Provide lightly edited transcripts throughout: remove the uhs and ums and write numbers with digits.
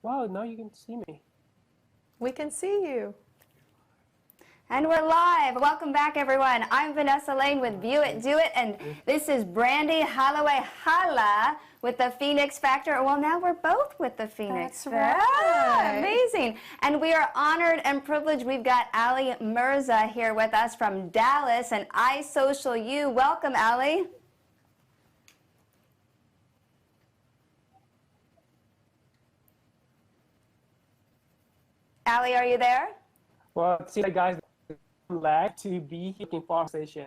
Wow, now you can see me. We can see you. And we're live. Welcome back, everyone. I'm Vanessa Lane with View It, Do It, and this is Brandy Holloway Hala with the Phoenix Factor. Well, now we're both with the Phoenix Factor. Right. Amazing. And we are honored and privileged. We've got Ali Mirza here with us from Dallas and iSocialU. Welcome, Ali. Ali, are you there? Well, see you guys. I'm glad to be here in conversation.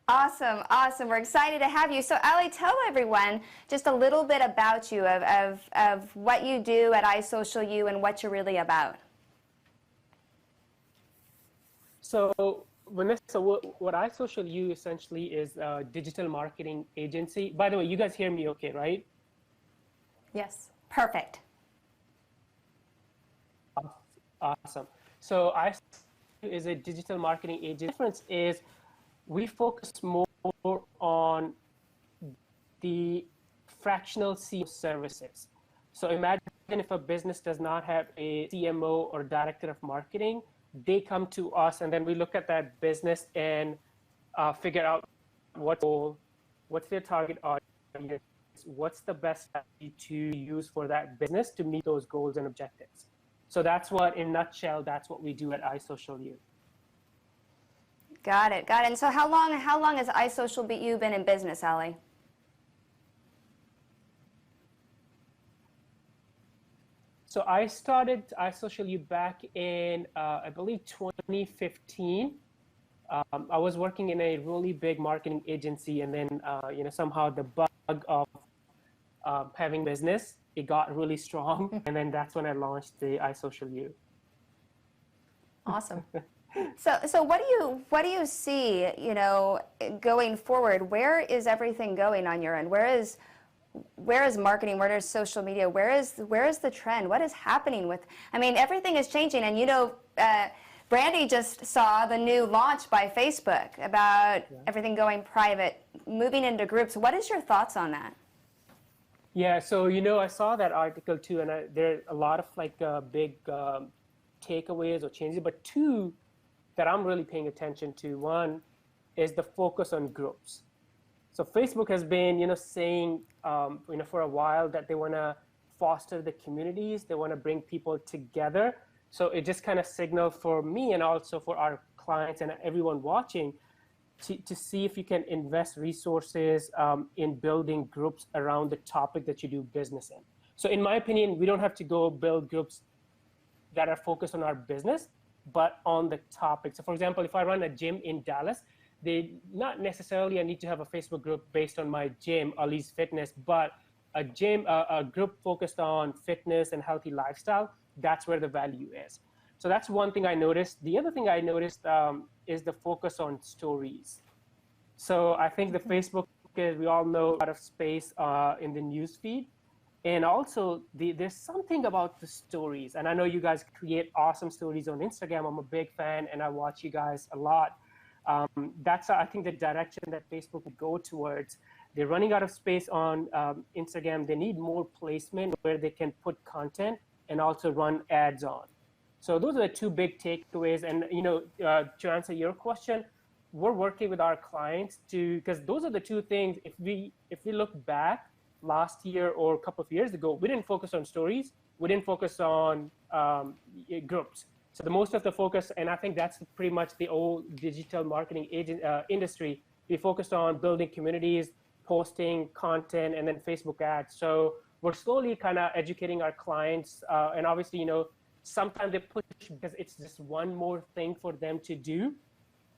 Awesome, awesome. We're excited to have you. So, Ali, tell everyone just a little bit about you, of what you do at iSocialU and what you're really about. So, Vanessa, what iSocialU essentially is a digital marketing agency. By the way, you guys hear me okay, right? Yes. Perfect. Awesome. So iSocialU is a digital marketing agency. The difference is we focus more on the fractional CMO services. So imagine if a business does not have a CMO or director of marketing, they come to us and then we look at that business and figure out what's their target audience, what's the best strategy to use for that business to meet those goals and objectives. So that's what, in a nutshell, that's what we do at iSocialU. Got it, got it. And so how long has iSocialU been in business, Ali? So I started iSocialU back in, I believe, 2015. I was working in a really big marketing agency, and then somehow the bug of having business, it got really strong, and then that's when I launched the iSocialU. Awesome. So what do you see, going forward? Where is everything going on your end? Where is marketing? Where is social media? Where is the trend? What is happening with? I mean, everything is changing, and Brandy just saw the new launch by Facebook about everything going private, moving into groups. What is your thoughts on that? Yeah, so I saw that article too, and there are a lot of big takeaways or changes, but two that I'm really paying attention to. One is the focus on groups. So Facebook has been, saying, for a while that they want to foster the communities, they want to bring people together. So it just kind of signaled for me and also for our clients and everyone watching to see if you can invest resources in building groups around the topic that you do business in. So in my opinion, we don't have to go build groups that are focused on our business, but on the topic. So for example, if I run a gym in Dallas, they not necessarily I need to have a Facebook group based on my gym, Ali's Fitness, but a group focused on fitness and healthy lifestyle, that's where the value is. So that's one thing I noticed. The other thing I noticed is the focus on stories. So I think the Facebook is, we all know, a lot of space in the news feed. And also, there's something about the stories. And I know you guys create awesome stories on Instagram. I'm a big fan, and I watch you guys a lot. That's, I think, the direction that Facebook would go towards. They're running out of space on Instagram. They need more placement where they can put content and also run ads on. So those are the two big takeaways. And to answer your question, we're working with our clients because those are the two things. If we look back last year or a couple of years ago, we didn't focus on stories. We didn't focus on groups. So the most of the focus, and I think that's pretty much the old digital marketing industry, we focused on building communities, posting content, and then Facebook ads. So we're slowly kind of educating our clients. And obviously, sometimes they push because it's just one more thing for them to do.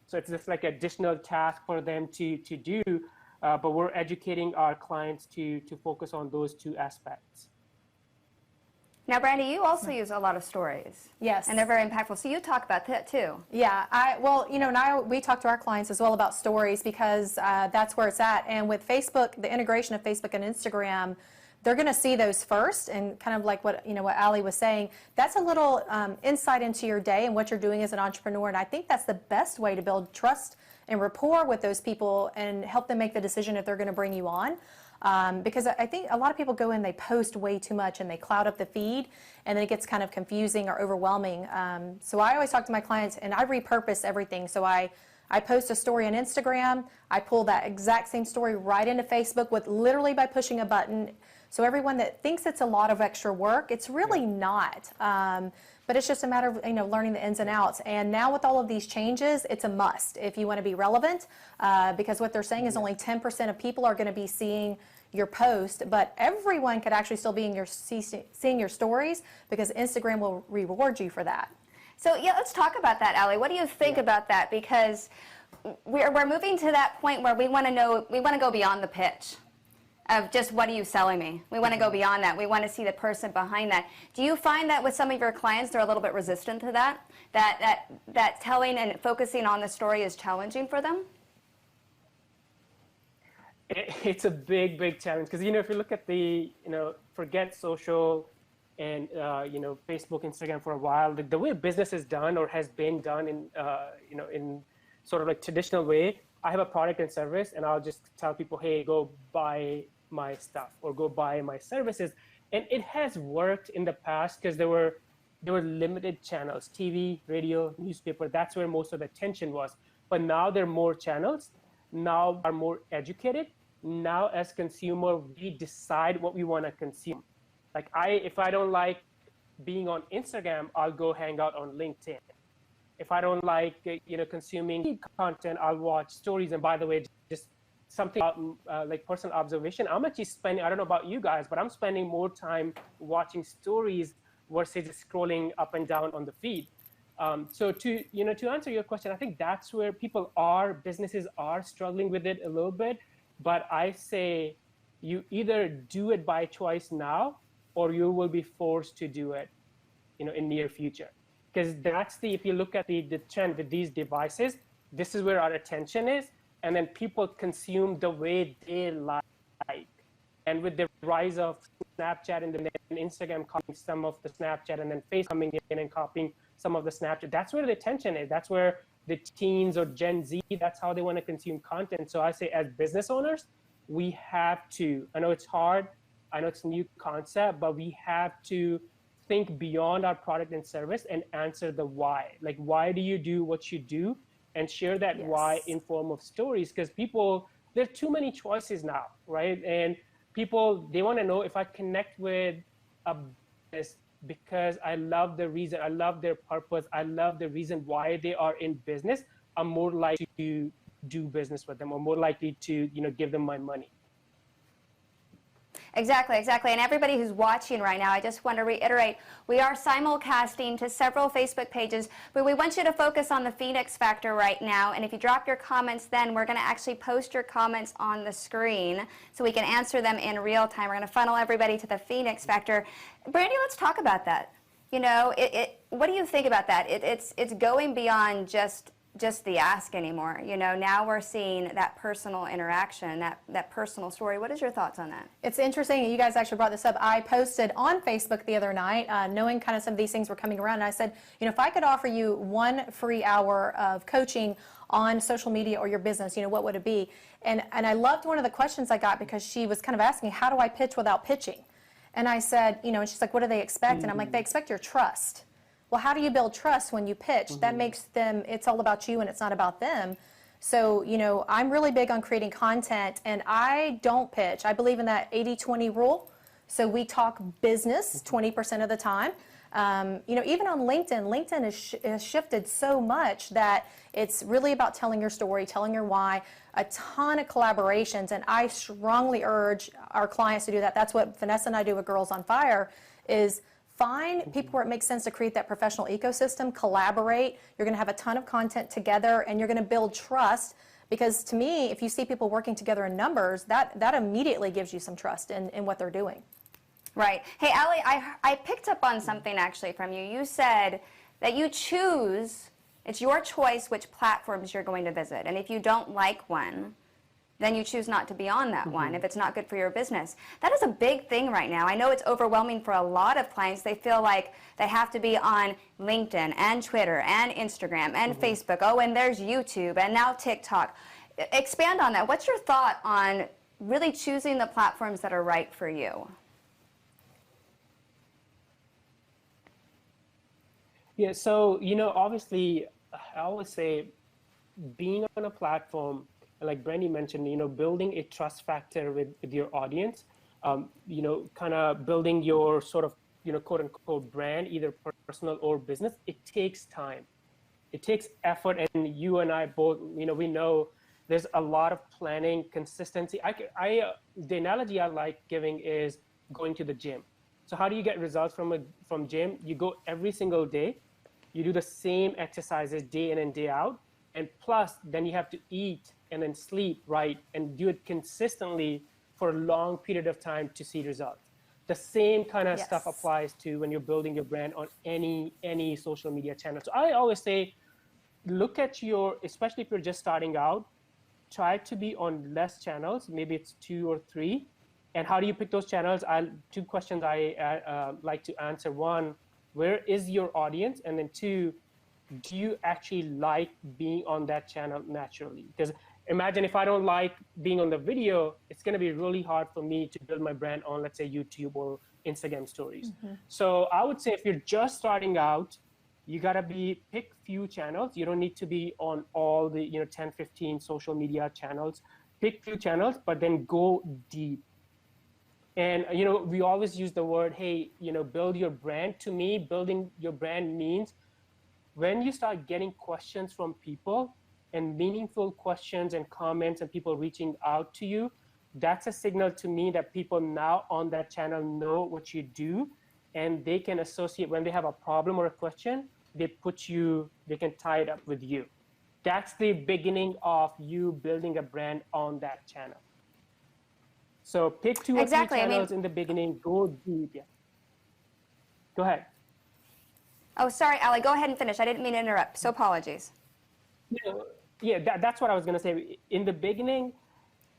So it's just like additional task for them to do. But we're educating our clients to focus on those two aspects. Now, Brandy, you also use a lot of stories. Yes. And they're very impactful. So you talk about that too. Yeah, we talk to our clients as well about stories because that's where it's at. And with Facebook, the integration of Facebook and Instagram, they're going to see those first, and kind of like what Ali was saying, that's a little insight into your day and what you're doing as an entrepreneur. And I think that's the best way to build trust and rapport with those people and help them make the decision if they're going to bring you on. Because I think a lot of people go in, they post way too much and they cloud up the feed, and then it gets kind of confusing or overwhelming. So I always talk to my clients and I repurpose everything. So I post a story on Instagram, I pull that exact same story right into Facebook with literally by pushing a button. So everyone that thinks it's a lot of extra work, it's really not. But it's just a matter of learning the ins and outs. And now with all of these changes, it's a must if you want to be relevant, because what they're saying is only 10% of people are going to be seeing your post, but everyone could actually still be in seeing your stories, because Instagram will reward you for that. So yeah, let's talk about that, Allie. What do you think about that? Because we're moving to that point where we want to go beyond the pitch of just what are you selling me. We want to go beyond that. We want to see the person behind that. Do you find that with some of your clients they're a little bit resistant to that? That telling and focusing on the story is challenging for them? It's a big challenge, because if you look at the forget social and Facebook, Instagram for a while, the way business is done or has been done in in sort of like traditional way. I have a product and service, and I'll just tell people, hey, go buy my stuff or go buy my services, and it has worked in the past because there were limited channels, TV, radio, newspaper. That's where most of the attention was. But now there are more channels. Now are more educated. Now as consumer, we decide what we want to consume. Like if I don't like being on Instagram, I'll go hang out on LinkedIn. If I don't like consuming content, I'll watch stories. And by the way, just something about like personal observation, I'm actually spending, I don't know about you guys, but I'm spending more time watching stories versus just scrolling up and down on the feed. So to answer your question, I think that's where businesses are struggling with it a little bit. But I say you either do it by choice now, or you will be forced to do it, in near future. Because if you look at the trend with these devices, this is where our attention is, and then people consume the way they like. And with the rise of Snapchat and then Instagram copying some of the Snapchat, and then Facebook coming in and copying some of the Snapchat, that's where the attention is. That's where the teens or Gen Z, that's how they want to consume content. So I say, as business owners, we have to, I know it's hard, I know it's a new concept, but we have to think beyond our product and service and answer the why. Like, why do you do what you do? And share that why in form of stories, because there are too many choices now, right? And people, they want to know, if I connect with a business because I love the reason, I love their purpose, I love the reason why they are in business, I'm more likely to do business with them, or more likely to give them my money. Exactly. And everybody who's watching right now, I just want to reiterate, we are simulcasting to several Facebook pages, but we want you to focus on the Phoenix Factor right now. And if you drop your comments, then we're going to actually post your comments on the screen so we can answer them in real time. We're going to funnel everybody to the Phoenix Factor. Brandy, let's talk about that. What do you think about that? It's going beyond just the ask anymore. Now we're seeing that personal interaction, that personal story. What is your thoughts on that? It's interesting. You guys actually brought this up. I posted on Facebook the other night, knowing kind of some of these things were coming around, and I said, if I could offer you 1 free hour of coaching on social media or your business, what would it be? And I loved one of the questions I got, because she was kind of asking, how do I pitch without pitching? And I said, and she's like, what do they expect? And I'm like, they expect your trust. Well, how do you build trust when you pitch? That makes them, it's all about you and it's not about them. So, I'm really big on creating content, and I don't pitch. I believe in that 80-20 rule. So we talk business 20% of the time. Even on LinkedIn has shifted so much that it's really about telling your story, telling your why, a ton of collaborations. And I strongly urge our clients to do that. That's what Vanessa and I do with Girls on Fire, is find people where it makes sense to create that professional ecosystem, collaborate. You're going to have a ton of content together, and you're going to build trust. Because to me, if you see people working together in numbers, that immediately gives you some trust in what they're doing. Right. Hey, Allie, I picked up on something actually from you. You said that you choose, it's your choice which platforms you're going to visit. And if you don't like one, then you choose not to be on that one if it's not good for your business. That is a big thing right now. I know it's overwhelming for a lot of clients. They feel like they have to be on LinkedIn and Twitter and Instagram and Facebook. Oh, and there's YouTube and now TikTok. Expand on that. What's your thought on really choosing the platforms that are right for you? Yeah, so, obviously, I always say being on a platform, like Brandy mentioned, building a trust factor with your audience, kind of building your sort of, quote unquote brand, either personal or business, it takes time. It takes effort. And you and I both, we know there's a lot of planning, consistency. The analogy I like giving is going to the gym. So how do you get results from gym? You go every single day, you do the same exercises day in and day out, and plus then you have to eat and then sleep right and do it consistently for a long period of time to see results. The same kind of stuff Yes. applies to when you're building your brand on any social media channel. So I always say, look at especially if you're just starting out, try to be on less channels, maybe it's 2 or 3. And how do you pick those channels? Two questions I like to answer. One, where is your audience? And then 2, do you actually like being on that channel naturally? Because imagine if I don't like being on the video, it's going to be really hard for me to build my brand on, let's say, YouTube or Instagram stories. So I would say if you're just starting out, you got to pick few channels. You don't need to be on all the 10, 15 social media channels. Pick few channels, but then go deep. And we always use the word, hey, build your brand. To me, building your brand means when you start getting questions from people, and meaningful questions and comments and people reaching out to you, that's a signal to me that people now on that channel know what you do, and they can associate when they have a problem or a question, they can tie it up with you. That's the beginning of you building a brand on that channel. So pick 2 or 3 channels in the beginning, go deep. Yeah. Go ahead. Oh, sorry, Ali, go ahead and finish. I didn't mean to interrupt, so apologies. Yeah, that's what I was going to say. In the beginning,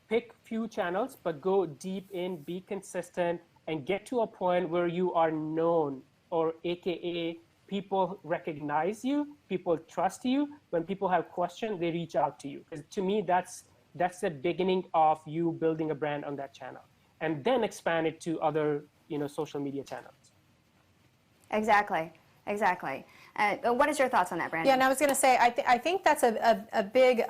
pick few channels, but go deep in, be consistent, and get to a point where you are known, or AKA people recognize you, people trust you. When people have questions, they reach out to you. Because to me, that's the beginning of you building a brand on that channel, and then expand it to other social media channels. Exactly. What is your thoughts on that, Brandy? Yeah, and I was going to say, I think that's a big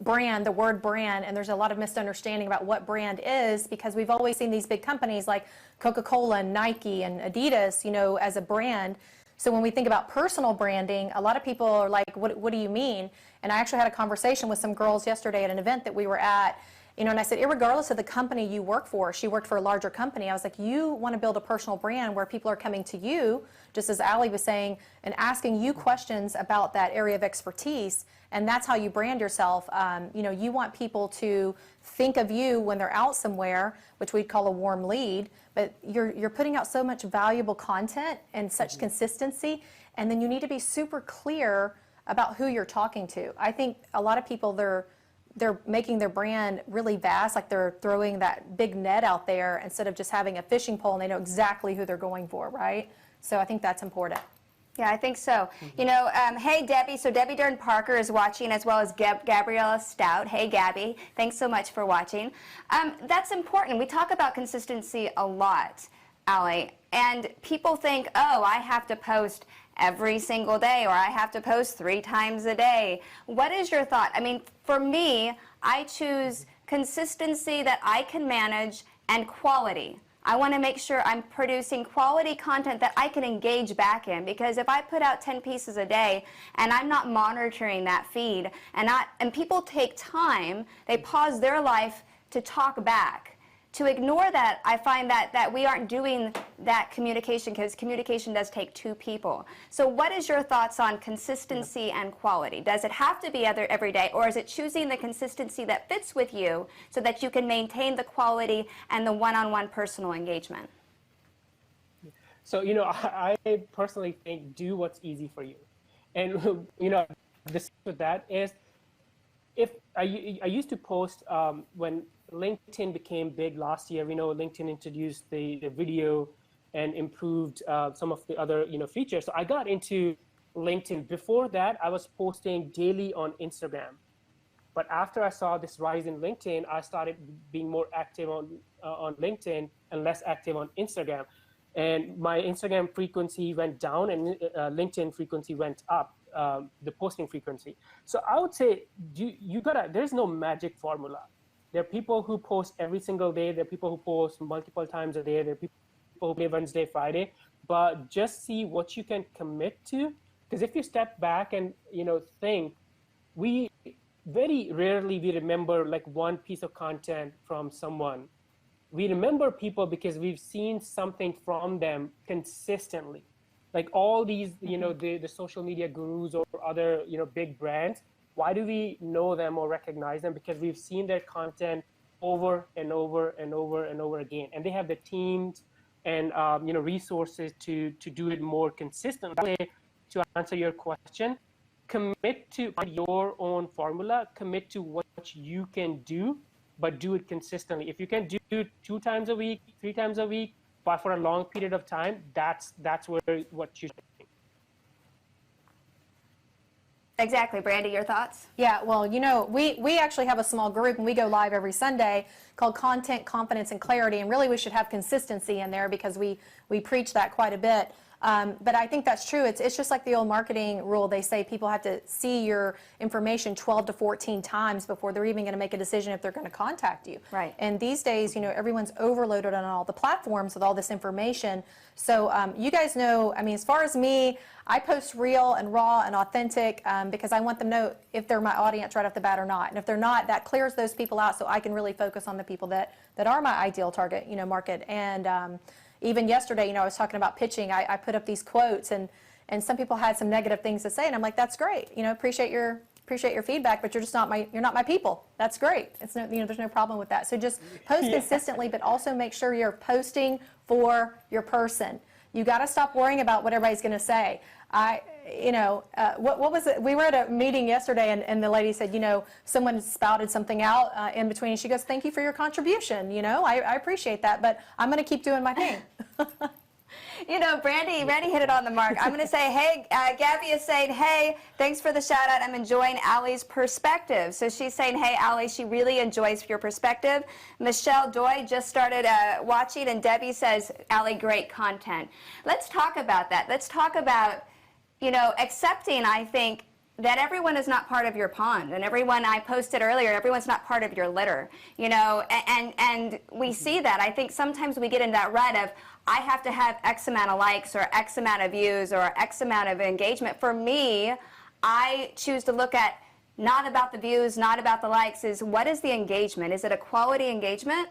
brand, the word brand, and there's a lot of misunderstanding about what brand is, because we've always seen these big companies like Coca-Cola and Nike and Adidas, as a brand. So when we think about personal branding, a lot of people are like, what do you mean? And I actually had a conversation with some girls yesterday at an event that we were at, and I said, irregardless of the company you work for, she worked for a larger company, I was like, you want to build a personal brand where people are coming to you, just as Ali was saying, and asking you questions about that area of expertise, and that's how you brand yourself. You want people to think of you when they're out somewhere, which we'd call a warm lead, but you're putting out so much valuable content and such consistency, and then you need to be super clear about who you're talking to. I think a lot of people, they're making their brand really vast, like they're throwing that big net out there instead of just having a fishing pole and they know exactly who they're going for, right? So I think that's important. Yeah, I think so. Hey, Debbie. So Debbie Dern Parker is watching, as well as Gabriella Stout. Hey, Gabby. Thanks so much for watching. That's important. We talk about consistency a lot, Ali, and people think, oh, I have to post every single day, or I have to post 3 times a day. What is your thought? I mean, for me, I choose consistency that I can manage and quality. I want to make sure I'm producing quality content that I can engage back in, because if I put out 10 pieces a day and I'm not monitoring that feed, and people take time, they pause their life to talk back. To ignore that, I find that we aren't doing that communication, because communication does take 2 people. So what is your thoughts on consistency and quality? Does it have to be every day, or is it choosing the consistency that fits with you so that you can maintain the quality and the one-on-one personal engagement? So, I personally think do what's easy for you. And, this with that is, if I used to post when LinkedIn became big last year. LinkedIn introduced the video and improved some of the other features. So I got into LinkedIn. Before that, I was posting daily on Instagram. But after I saw this rise in LinkedIn, I started being more active on LinkedIn and less active on Instagram. And my Instagram frequency went down and LinkedIn frequency went up, the posting frequency. So I would say there's no magic formula. There are people who post every single day. There are people who post multiple times a day. There are people who play Wednesday, Friday, but just see what you can commit to. Because if you step back and, think, we very rarely we remember like one piece of content from someone. We remember people because we've seen something from them consistently. Like all these, the social media gurus or other, big brands, why do we know them or recognize them? Because we've seen their content over and over and over and over again. And they have the teams and, resources to do it more consistently. To answer your question, commit to your own formula, commit to what you can do, but do it consistently. If you can do it 2 times a week, 3 times a week, but for a long period of time, that's what you should do. Exactly. Brandy, your thoughts? Yeah, well, we actually have a small group and we go live every Sunday called Content, Confidence, and Clarity. And really we should have consistency in there because we preach that quite a bit. But I think that's true. It's just like the old marketing rule. They say people have to see your information 12 to 14 times before they're even going to make a decision if they're going to contact you. Right. And these days, everyone's overloaded on all the platforms with all this information. So you guys know, as far as me, I post real and raw and authentic because I want them to know if they're my audience right off the bat or not. And if they're not, that clears those people out so I can really focus on the people that are my ideal target, market. And even yesterday, I was talking about pitching. I put up these quotes, and some people had some negative things to say, and I'm like, that's great. Appreciate your feedback, but you're not my people. That's great. It's no, there's no problem with that. So just post consistently, but also make sure you're posting for your person. You got to stop worrying about what everybody's going to say. What was it? We were at a meeting yesterday, and the lady said, someone spouted something out in between, and she goes, "Thank you for your contribution. I appreciate that, but I'm going to keep doing my thing." Brandy hit it on the mark. I'm going to say, hey, Gabby is saying, hey, thanks for the shout out. I'm enjoying Allie's perspective. So she's saying, hey, Allie, she really enjoys your perspective. Michelle Doy just started watching, and Debbie says, Allie, great content. Let's talk about that. Let's talk about, accepting, I think, that everyone is not part of your pond, and everyone, I posted earlier, everyone's not part of your litter, and we see that. I think sometimes we get in that rut of, I have to have X amount of likes or X amount of views or X amount of engagement. For me, I choose to look at not about the views, not about the likes, is what is the engagement? Is it a quality engagement?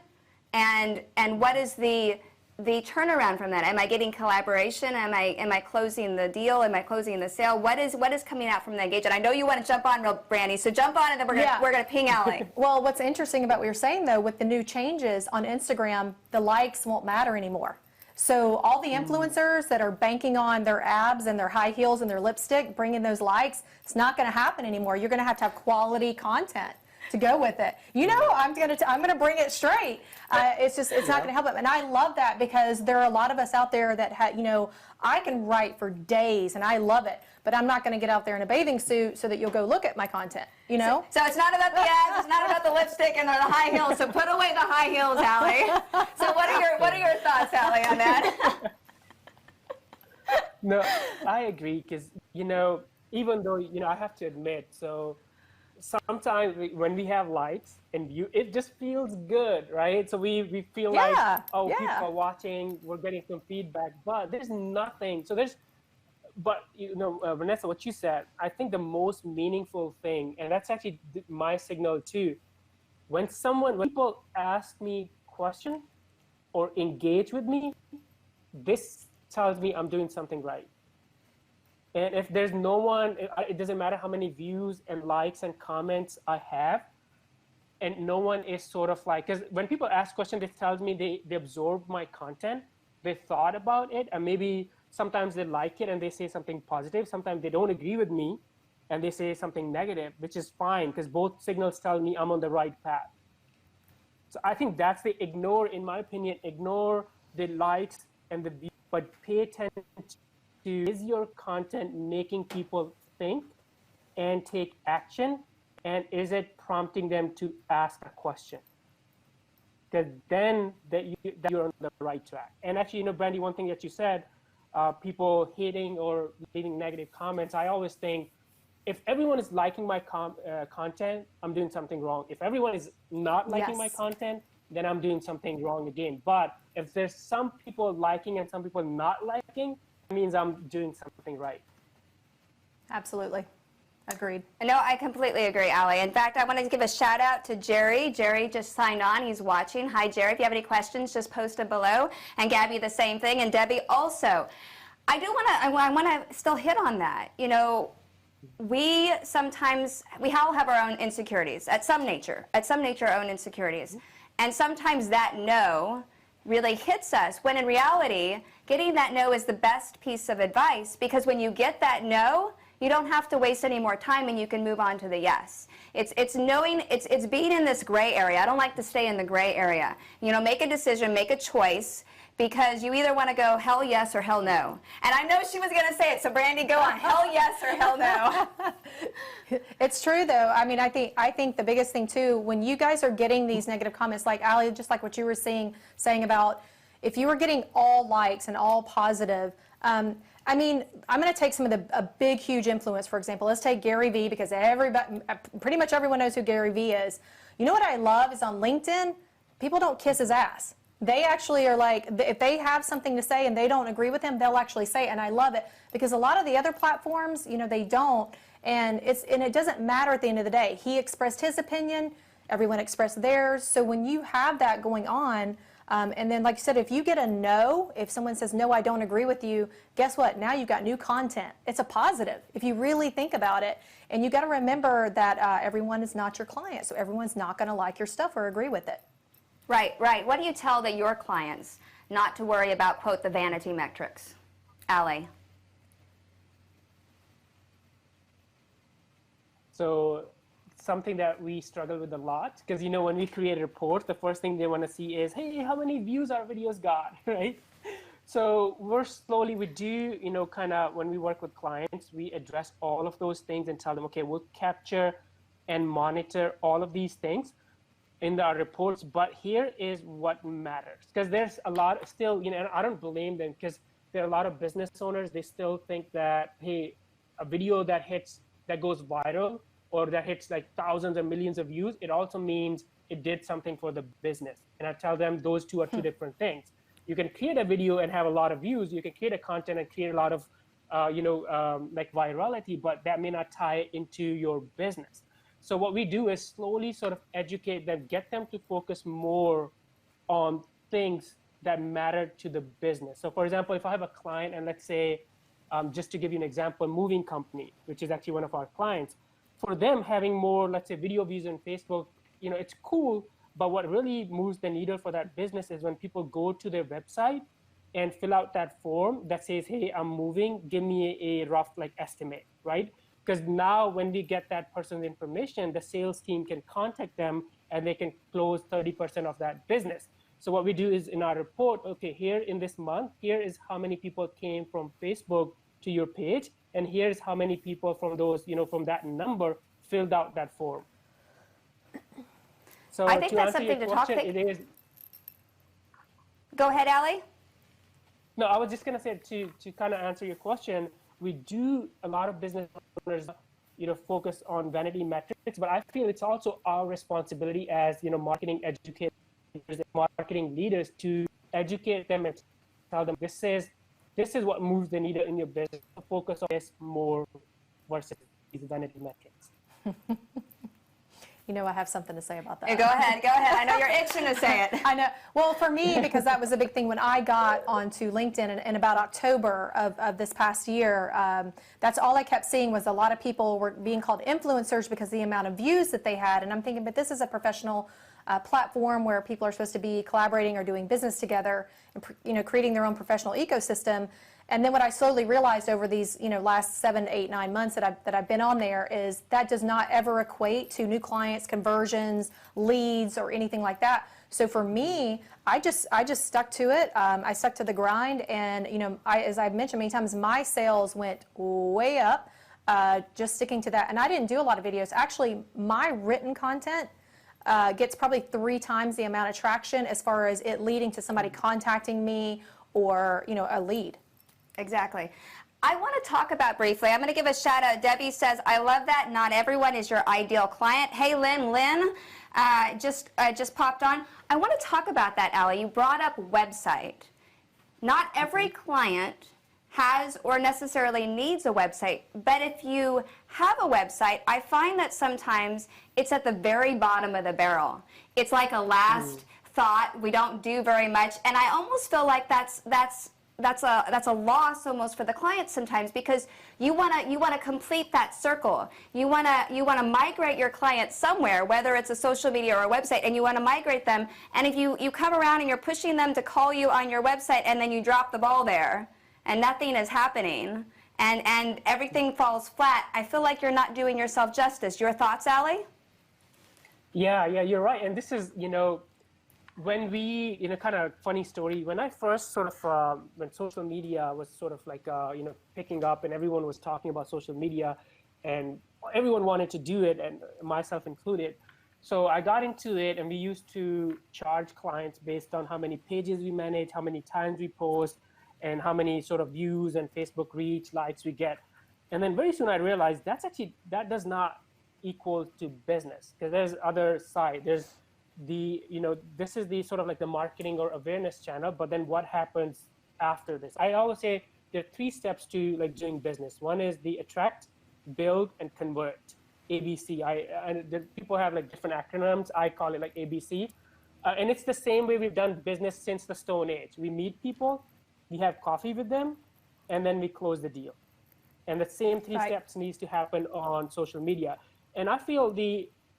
And what is the turnaround from that? Am I getting collaboration? Am I closing the deal? Am I closing the sale? What is coming out from the engagement? I know you want to jump on real, Brandy, so jump on and then we're gonna ping Allie. Well, what's interesting about what you're saying though, with the new changes on Instagram, the likes won't matter anymore. So all the influencers that are banking on their abs and their high heels and their lipstick, bringing those likes, it's not going to happen anymore. You're going to have quality content to go with it. I'm going to bring it straight. It's not going to help it. And I love that because there are a lot of us out there that I can write for days and I love it, but I'm not going to get out there in a bathing suit so that you'll go look at my content, So it's not about the abs, it's not about the lipstick and the high heels. So put away the high heels, Allie. So what are your thoughts, Allie, on that? No, I agree because, even though, I have to admit, so sometimes when we have likes and it just feels good, right? So we feel like, people are watching, we're getting some feedback, but there's nothing. But Vanessa, what you said, I think the most meaningful thing, and that's actually my signal too, when people ask me questions or engage with me, this tells me I'm doing something right. And if there's no one, it doesn't matter how many views and likes and comments I have, and no one is sort of like, because when people ask questions, it tells me they absorb my content, they thought about it, and maybe sometimes they like it and they say something positive. Sometimes they don't agree with me and they say something negative, which is fine because both signals tell me I'm on the right path. So I think that's in my opinion, ignore the likes and the views, but pay attention to, is your content making people think and take action and is it prompting them to ask a question? Because then that you're on the right track. And actually, Brandy, one thing that you said, people hating or leaving negative comments, I always think, if everyone is liking my content, I'm doing something wrong. If everyone is not liking my content, then I'm doing something wrong again. But if there's some people liking and some people not liking, it means I'm doing something right. Absolutely. Agreed. No, I completely agree, Ali. In fact, I want to give a shout out to Jerry. Jerry just signed on. He's watching. Hi, Jerry. If you have any questions, just post them below. And Gabby, the same thing. And Debbie also. I want to still hit on that. We all have our own insecurities at some nature, our own insecurities. And sometimes that no really hits us, when in reality, getting that no is the best piece of advice, because when you get that no, you don't have to waste any more time and you can move on to the yes. It's knowing, it's being in this gray area. I don't like to stay in the gray area. Make a decision, make a choice, because you either want to go hell yes or hell no. And I know she was going to say it, so Brandy, go on, hell yes or hell no. It's true, though. I mean, I think the biggest thing, too, when you guys are getting these negative comments, like Ali, just like what you were saying about, if you were getting all likes and all positive, I mean, I'm going to take some of a big, huge influence, for example. Let's take Gary Vee, because pretty much everyone knows who Gary Vee is. You know what I love is on LinkedIn, people don't kiss his ass. They actually are like, if they have something to say and they don't agree with him, they'll actually say it, and I love it, because a lot of the other platforms, they don't, and it doesn't matter at the end of the day. He expressed his opinion, everyone expressed theirs, so when you have that going on, and then, like you said, if you get a no, if someone says, no, I don't agree with you, guess what? Now you've got new content. It's a positive if you really think about it. And you got to remember that everyone is not your client, so everyone's not going to like your stuff or agree with it. Right. What do you tell your clients not to worry about, quote, the vanity metrics? Ali? So something that we struggle with a lot, because when we create a report, the first thing they want to see is, hey, how many views our videos got, right? So we do, kind of, when we work with clients, we address all of those things and tell them, okay, we'll capture and monitor all of these things in our reports, but here is what matters. Because there's a lot still, and I don't blame them, because there are a lot of business owners, they still think that, hey, a video that goes viral, or that hits like thousands or millions of views, it also means it did something for the business. And I tell them those two are two different things. You can create a video and have a lot of views. You can create a content and create a lot of, like virality, but that may not tie into your business. So what we do is slowly sort of educate them, get them to focus more on things that matter to the business. So for example, if I have a client, and let's say, just to give you an example, moving company, which is actually one of our clients, for them, having more, let's say, video views on Facebook, it's cool, but what really moves the needle for that business is when people go to their website and fill out that form that says, hey, I'm moving, give me a rough estimate, right? Because now when we get that person's information, the sales team can contact them and they can close 30% of that business. So what we do is in our report, okay, here in this month, here is how many people came from Facebook to your page, and here's how many people from those, from that number filled out that form. So I think that's something to talk about. Go ahead, Ali. No, I was just going to say, to kind of answer your question, we do, a lot of business owners, focus on vanity metrics, but I feel it's also our responsibility as, marketing educators and marketing leaders to educate them and tell them this is what moves the needle in your business. Focus on this more versus these vanity metrics. I have something to say about that. Go ahead. I know you're itching to say it. I know. Well, for me, because that was a big thing when I got onto LinkedIn in about October of this past year, that's all I kept seeing was a lot of people were being called influencers because of the amount of views that they had. And I'm thinking, but this is a professional platform where people are supposed to be collaborating or doing business together and creating their own professional ecosystem. And then what I slowly realized over these last 7, 8, 9 months that I've been on there is that does not ever equate to new clients, conversions, leads, or anything like that. So for me, I just stuck to it. I stuck to the grind, and as I've mentioned many times, my sales went way up. just sticking to that. And I didn't do a lot of videos. Actually, my written content gets probably 3 times the amount of traction as far as it leading to somebody contacting me or, you know, a lead. Exactly. I want to talk about briefly, I'm going to give a shout out. Debbie says, I love that not everyone is your ideal client. Hey, Lynn just popped on. I want to talk about that, Allie. You brought up website. Not every client has or necessarily needs a website, but if you have a website, I find that sometimes it's at the very bottom of the barrel. It's like a last thought. We don't do very much, and I almost feel like that's a loss almost for the client sometimes, because you want to complete that circle. You want to migrate your client somewhere, whether it's a social media or a website, and you want to migrate them. And if you come around and you're pushing them to call you on your website, and then you drop the ball there, and nothing is happening, and everything falls flat, I feel like you're not doing yourself justice. Your thoughts, Allie? Yeah, you're right. And this is, you know, when we, you know, kind of funny story, when I first sort of, when social media was sort of like, you know, picking up and everyone was talking about social media and everyone wanted to do it, and myself included. So I got into it, and we used to charge clients based on how many pages we manage, how many times we post, and how many sort of views and Facebook reach, likes we get. And then very soon I realized that does not equal to business, because there's other side. There's the, you know, this is the sort of like the marketing or awareness channel, but then what happens after this? I always say there are 3 steps to like doing business. One is the attract, build, and convert, ABC. People have like different acronyms. I call it like ABC. And it's the same way we've done business since the Stone Age. We meet people, we have coffee with them, and then we close the deal. And the same 3 steps needs to happen on social media. And I feel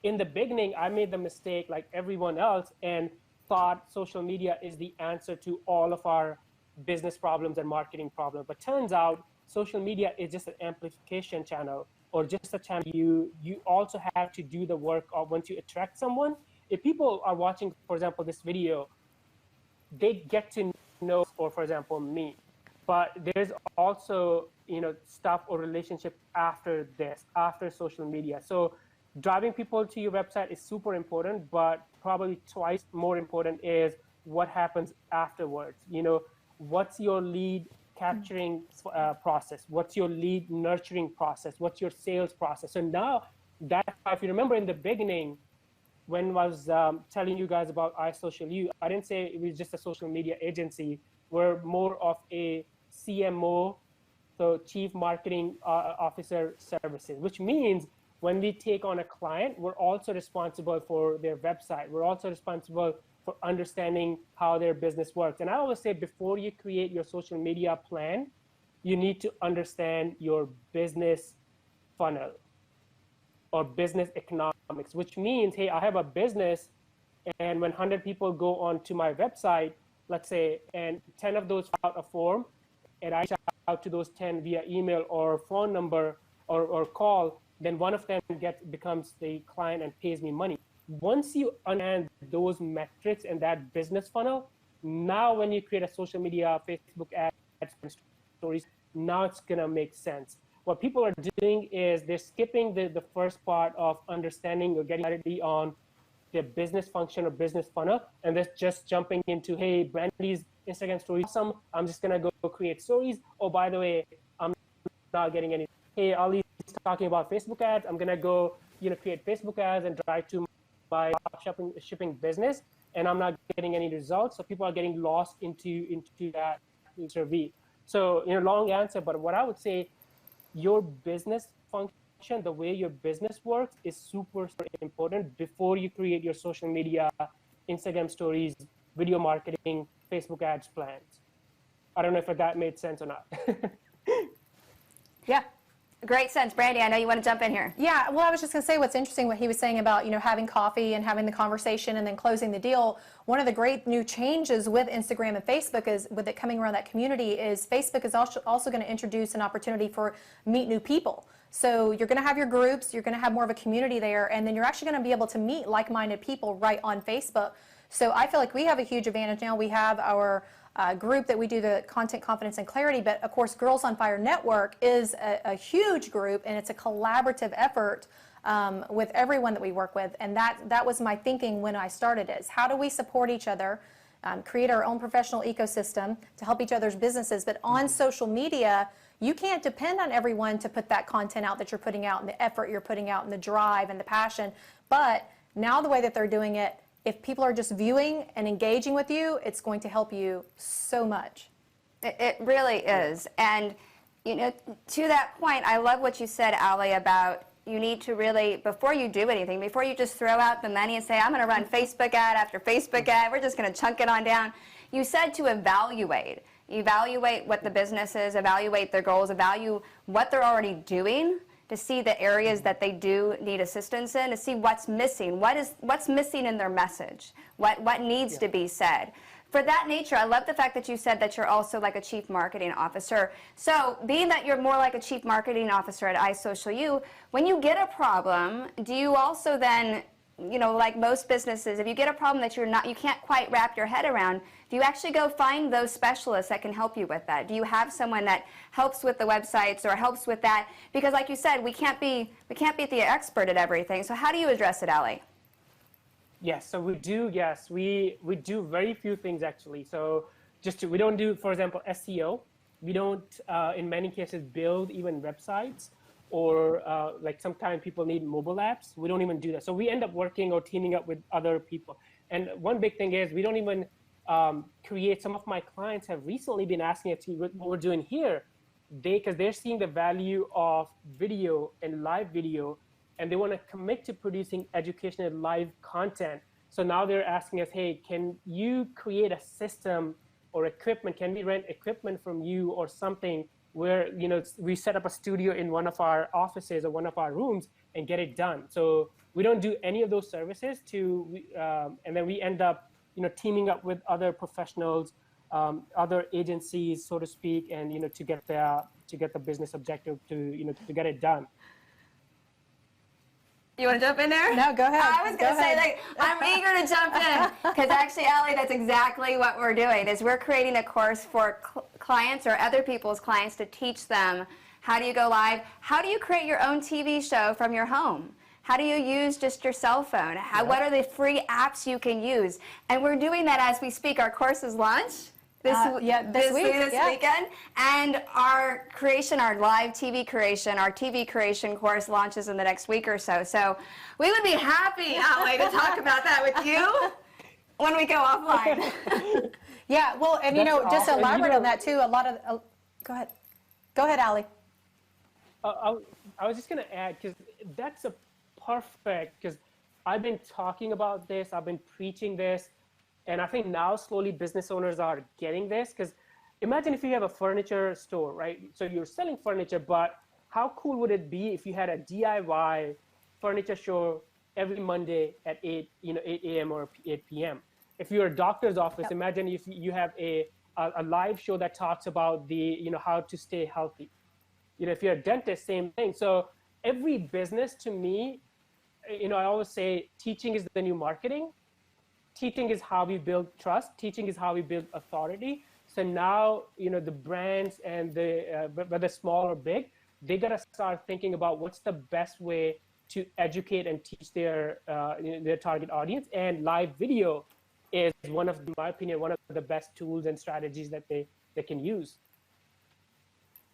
in the beginning, I made the mistake like everyone else and thought social media is the answer to all of our business problems and marketing problems. But turns out social media is just an amplification channel, or just a channel. You also have to do the work of once you attract someone. If people are watching, for example, this video, they get to know, or for example, me. But there's also, you know, stuff or relationship after this, after social media. So driving people to your website is super important, but probably twice more important is what happens afterwards. You know, what's your lead capturing process? What's your lead nurturing process? What's your sales process? So now that, if you remember in the beginning, when I was telling you guys about iSocialU, I didn't say it was just a social media agency. We're more of a CMO, so Chief Marketing Officer Services, which means when we take on a client, we're also responsible for their website. We're also responsible for understanding how their business works. And I always say, before you create your social media plan, you need to understand your business funnel or business economics, which means, hey, I have a business, and when 100 people go onto my website, let's say, and 10 of those fill out a form, and I reach out to those 10 via email or phone number or call, then one of them becomes the client and pays me money. Once you understand those metrics and that business funnel, now when you create a social media, Facebook ads, stories, now it's gonna make sense. What people are doing is they're skipping the first part of understanding or getting clarity on their business function or business funnel, and they're just jumping into, hey, Brandy's Instagram stories awesome, I'm just gonna go create stories. Oh, by the way, I'm not getting any. Hey, Ali's talking about Facebook ads, I'm gonna go, you know, create Facebook ads and drive to my shipping business, and I'm not getting any results. So people are getting lost into that survey. So, you know, long answer, but what I would say, your business function, the way your business works, is super important before you create your social media, Instagram stories, video marketing, Facebook ads plans. I don't know if that made sense or not. Yeah. Great sense. Brandy, I know you want to jump in here. Yeah, well, I was just going to say what's interesting, what he was saying about, you know, having coffee and having the conversation and then closing the deal. One of the great new changes with Instagram and Facebook is, with it coming around that community, is Facebook is also going to introduce an opportunity for meet new people. So you're going to have your groups, you're going to have more of a community there, and then you're actually going to be able to meet like-minded people right on Facebook. So I feel like we have a huge advantage now. We have our group that we do the content, confidence, and clarity. But of course, Girls on Fire Network is a huge group, and it's a collaborative effort with everyone that we work with. And that was my thinking when I started it, is how do we support each other, create our own professional ecosystem to help each other's businesses. But on social media, you can't depend on everyone to put that content out that you're putting out, and the effort you're putting out, and the drive and the passion. But now the way that they're doing it, if people are just viewing and engaging with you, it's going to help you so much. It really is. And, you know, to that point, I love what you said, Ali, about you need to really, before you do anything, before you just throw out the money and say, I'm going to run Facebook ad after Facebook ad, we're just going to chunk it on down. You said to evaluate. Evaluate what the business is, evaluate their goals, evaluate what they're already doing, to see the areas that they do need assistance in, to see what's missing, what's missing in their message, what needs to be said. For that nature, I love the fact that you said that you're also like a chief marketing officer. So being that you're more like a chief marketing officer at iSocialU, when you get a problem, do you also then, you know, like most businesses, if you get a problem that you can't quite wrap your head around, do you actually go find those specialists that can help you with that? Do you have someone that helps with the websites or helps with that? Because like you said, we can't be the expert at everything. So how do you address it, Ali? Yes, so we do, yes. We do very few things actually. So we don't do, for example, SEO. We don't, in many cases, build even websites, or like sometimes people need mobile apps. We don't even do that. So we end up working or teaming up with other people. And one big thing is we don't even create. Some of my clients have recently been asking us what we're doing here, because they're seeing the value of video and live video, and they want to commit to producing educational live content. So now they're asking us, hey, can you create a system or equipment? Can we rent equipment from you or something where, you know, we set up a studio in one of our offices or one of our rooms and get it done? So we don't do any of those services and then we end up, you know, teaming up with other professionals, other agencies, so to speak, and, you know, to get the business objective to get it done. You want to jump in there? No, go ahead. I was going to say, like, I'm eager to jump in, because actually, Ali, that's exactly what we're doing, is we're creating a course for clients or other people's clients to teach them how do you go live, how do you create your own TV show from your home, how do you use just your cell phone, what are the free apps you can use, and we're doing that as we speak. Our course is launched this weekend, and our live TV creation, our TV creation course launches in the next week or so. So we would be happy, Ali, to talk about that with you when we go offline. Yeah, well, and you know, That's just to awesome. elaborate on that too, a lot of, go ahead, Ali. I was just going to add, because that's because I've been talking about this, I've been preaching this, and I think now slowly business owners are getting this, because imagine if you have a furniture store, right? So you're selling furniture, but how cool would it be if you had a DIY furniture show every Monday at 8 a.m. or 8 p.m.? If you're a doctor's office, imagine if you have a live show that talks about how to stay healthy. You know, if you're a dentist, same thing. So every business, to me, I always say teaching is the new marketing. Teaching is how we build trust. Teaching is how we build authority. So now, the brands and whether small or big, they gotta start thinking about what's the best way to educate and teach their target audience. And live video is in my opinion, one of the best tools and strategies that they can use.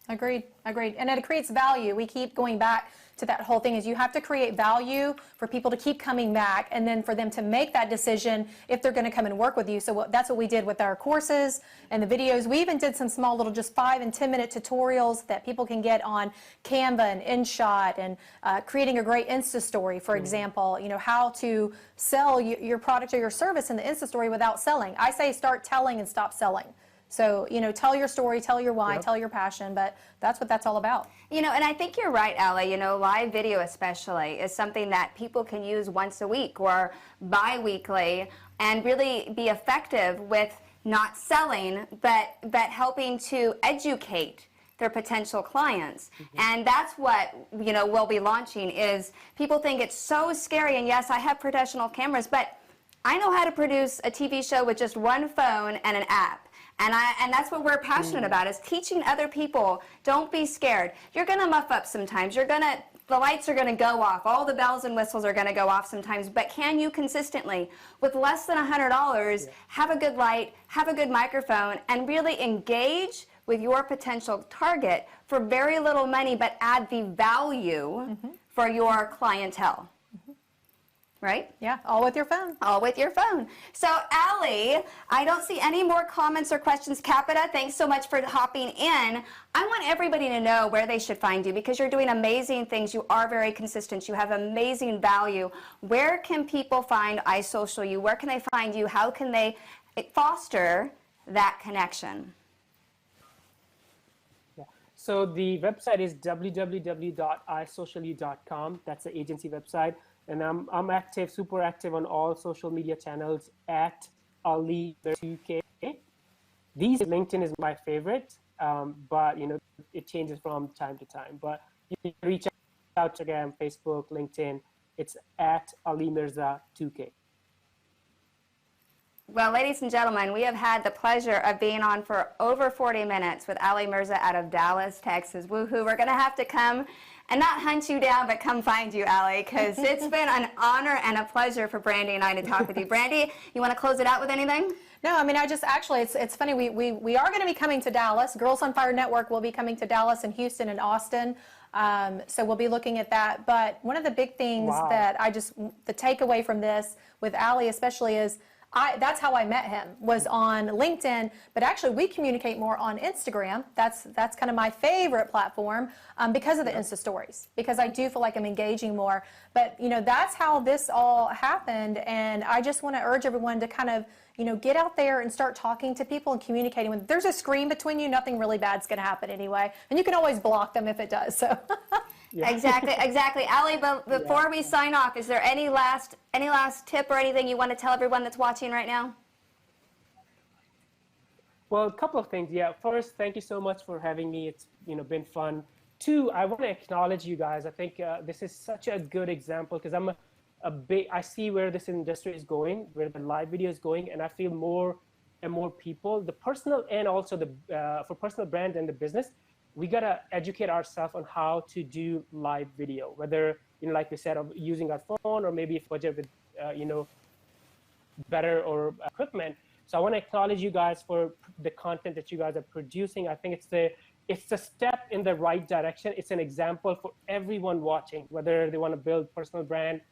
Agreed. And it creates value. We keep going back to that whole thing, is you have to create value for people to keep coming back, and then for them to make that decision if they're going to come and work with you. So that's what we did with our courses and the videos. We even did some small little just 5 and 10 minute tutorials that people can get on Canva and InShot, and creating a great Insta story, for example, how to sell your product or your service in the Insta story without selling. I say start telling and stop selling. So, tell your story, tell your why, tell your passion, but that's what that's all about. And I think you're right, Ali. Live video especially is something that people can use once a week or bi-weekly and really be effective with not selling, but helping to educate their potential clients. And that's what, we'll be launching. Is people think it's so scary, and yes, I have professional cameras, but I know how to produce a TV show with just one phone and an app. And that's what we're passionate about, is teaching other people. Don't be scared. You're going to muff up sometimes. The lights are going to go off. All the bells and whistles are going to go off sometimes. But can you consistently, with less than $100, have a good light, have a good microphone, and really engage with your potential target for very little money, but add the value for your clientele? Right? Yeah, all with your phone. All with your phone. So, Allie, I don't see any more comments or questions. Capita, thanks so much for hopping in. I want everybody to know where they should find you, because you're doing amazing things. You are very consistent. You have amazing value. Where can people find iSocialU? Where can they find you? How can they foster that connection? Yeah. So the website is www.isocialu.com. That's the agency website. And I'm active, super active on all social media channels at Ali2K. These LinkedIn is my favorite, but it changes from time to time. But you can reach out to Instagram, Facebook, LinkedIn. It's at Ali Mirza 2K. Well, ladies and gentlemen, we have had the pleasure of being on for over 40 minutes with Ali Mirza out of Dallas, Texas. Woohoo! We're going to have to come and not hunt you down, but come find you, Ali, because it's been an honor and a pleasure for Brandy and I to talk with you. Brandy, you want to close it out with anything? No, I mean, it's funny, we are going to be coming to Dallas. Girls on Fire Network will be coming to Dallas and Houston and Austin. So we'll be looking at that. But one of the big things that the takeaway from this with Ali especially is, that's how I met him, was on LinkedIn, but actually we communicate more on Instagram. That's kind of my favorite platform because of the Insta stories, because I do feel like I'm engaging more. But that's how this all happened, and I just want to urge everyone to kind of get out there and start talking to people and communicating. When there's a screen between you, nothing really bad's going to happen anyway, and you can always block them if it does. So. Yeah. Exactly. Ali, but before we sign off, is there any last tip or anything you want to tell everyone that's watching right now? Well, a couple of things. Yeah. First, thank you so much for having me. It's been fun. Two, I want to acknowledge you guys. I think this is such a good example, because I see where this industry is going, where the live video is going, and I feel more and more people, the personal and also for personal brand and the business, we gotta educate ourselves on how to do live video, whether like we said, of using our phone, or maybe if budget with better or equipment. So I want to acknowledge you guys for the content that you guys are producing. I think it's a step in the right direction. It's an example for everyone watching, whether they want to build personal brand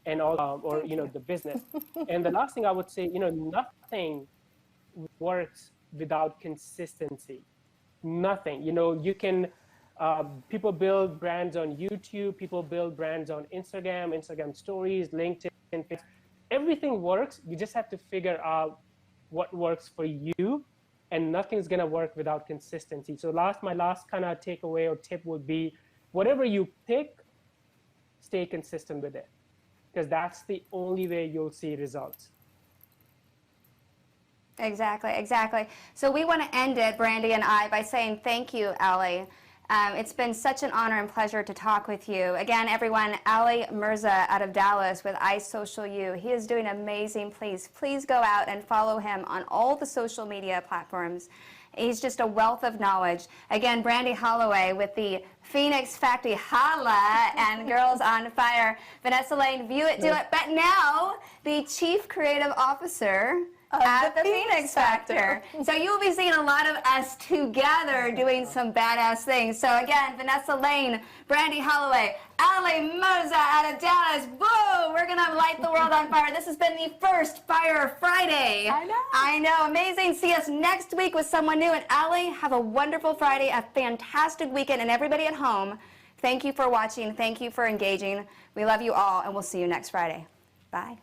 and all, or the business. And the last thing I would say, nothing works without consistency. Nothing. You can people build brands on YouTube, people build brands on Instagram stories, LinkedIn, Facebook. Everything works. You just have to figure out what works for you, and nothing's gonna work without consistency. So my last kind of takeaway or tip would be, whatever you pick, stay consistent with it, because that's the only way you'll see results. Exactly. So we want to end it, Brandy and I, by saying thank you, Ali. It's been such an honor and pleasure to talk with you. Again, everyone, Ali Mirza out of Dallas with iSocialU. He is doing amazing. Please go out and follow him on all the social media platforms. He's just a wealth of knowledge. Again, Brandy Holloway with the Phoenix Factory Holla and Girls on Fire. Vanessa Lane, View It, Do It. But now, the Chief Creative Officer at the Phoenix Factor. So you will be seeing a lot of us together doing some badass things. So again, Vanessa Lane, Brandy Holloway, Ali Mirza out of Dallas. Whoa, we're going to light the world on fire. This has been the first Fire Friday. I know. Amazing. See us next week with someone new. And Ali, have a wonderful Friday, a fantastic weekend. And everybody at home, thank you for watching. Thank you for engaging. We love you all, and we'll see you next Friday. Bye.